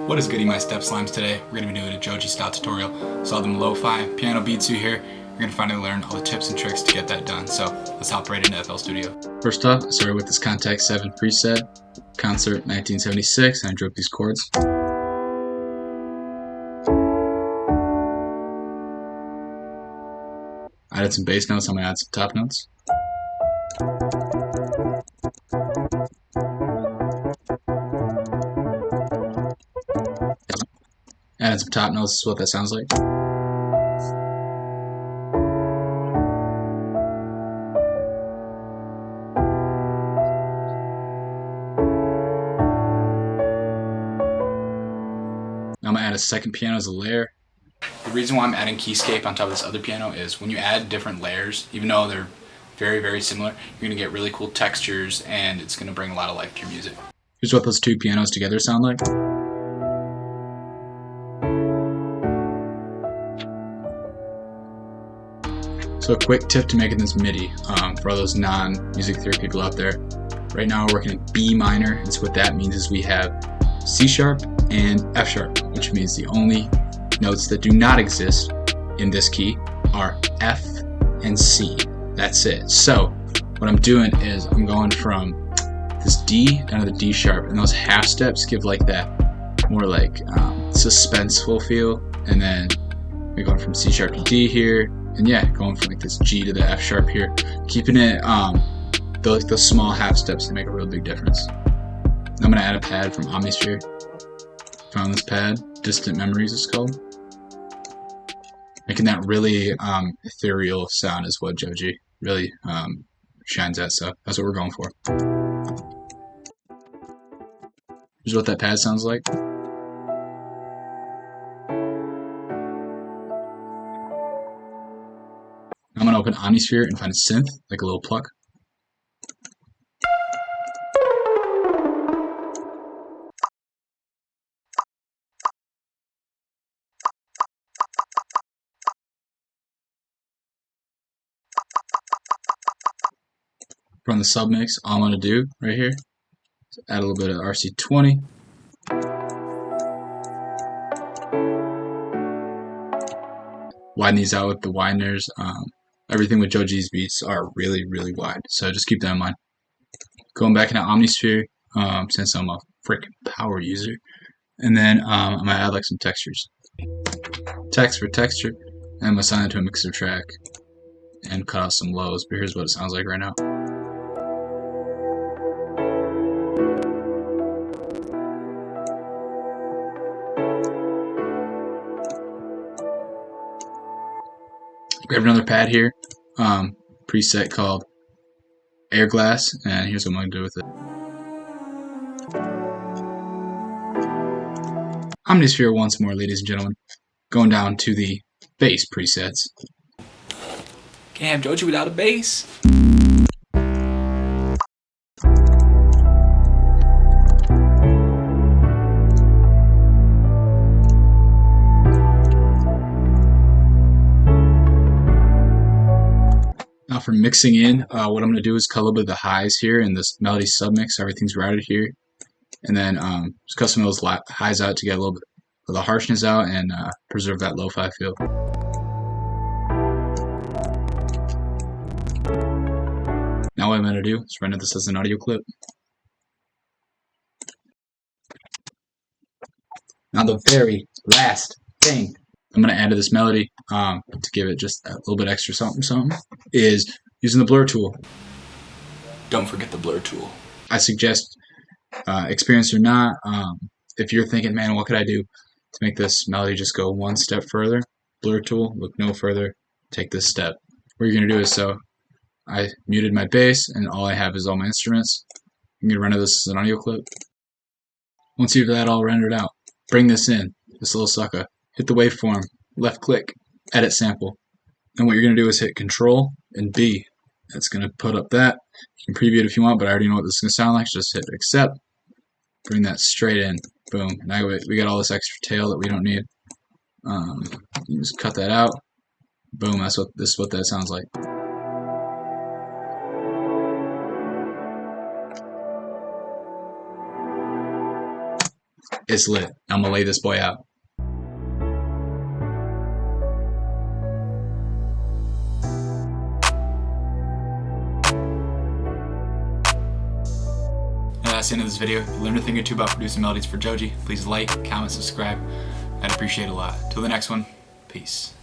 What is goody my step slimes today? We're going to be doing a Joji style tutorial. So all them lo-fi piano beats you hear, you're going to finally learn all the tips and tricks to get that done. So let's hop right into FL Studio. First off, I started with this Contact 7 preset, Concert 1976, and I drew up these chords. I added some bass notes, I'm going to add some top notes. Added some top notes, this is what that sounds like. Now I'm going to add a second piano as a layer. The reason why I'm adding keyscape on top of this other piano is when you add different layers, even though they're very, very similar, you're going to get really cool textures and it's going to bring a lot of life to your music. Here's what those two pianos together sound like. So a quick tip to making this MIDI for all those non-music theory people out there. Right now we're working in B minor, and so what that means is we have C sharp and F sharp, which means the only notes that do not exist in this key are F and C. That's it. So what I'm doing is I'm going from this D down to the D sharp, and those half steps give like that more like suspenseful feel, and then we're going from C sharp to D here, and yeah, going from like this G to the F sharp here, keeping it those small half steps to make a real big difference. I'm gonna add a pad from Omnisphere. Found this pad, Distant Memories it's called. Making that really ethereal sound is what Joji really shines at, so that's what we're going for. Here's what that pad sounds like. I'm going to open Omnisphere and find a synth, like a little Pluck. From the submix, all I'm going to do right here is add a little bit of RC20. Widen these out with the wideners. Everything with Joji's beats are really, really wide, so just keep that in mind. Going back into Omnisphere, since I'm a freaking power user, and then I'm going to add like some textures. Text for texture, and I'm going to assign it to a mixer track and cut out some lows, but here's what it sounds like right now. Grab another pad here, preset called Air Glass, and here's what I'm going to do with it. Omnisphere once more, ladies and gentlemen. Going down to the bass presets. Can't have Joji without a bass. Now for mixing in, what I'm going to do is cut a little bit of the highs here in this melody submix. Everything's routed here. And then just cut some of those highs out to get a little bit of the harshness out and preserve that lo-fi feel. Now what I'm going to do is render this as an audio clip. Now the very last thing I'm going to add to this melody to give it just a little bit extra something is using the blur tool. Don't forget the blur tool. I suggest, experienced or not, if you're thinking, man, what could I do to make this melody just go one step further? Blur tool, look no further, take this step. What you're going to do is, so I muted my bass and all I have is all my instruments. I'm going to render this as an audio clip. Once you have that all rendered out, bring this in, this little sucker. Hit the waveform, left click, edit sample. And what you're going to do is hit Control and B. That's going to put up that. You can preview it if you want, but I already know what this is going to sound like. Just hit accept. Bring that straight in. Boom. Now we got all this extra tail that we don't need. You just cut that out. Boom. This is what that sounds like. It's lit. I'm gonna lay this boy out. And that's the end of this video. If you learned a thing or two about producing melodies for Joji, please like, comment, subscribe. I'd appreciate it a lot. Till the next one, peace.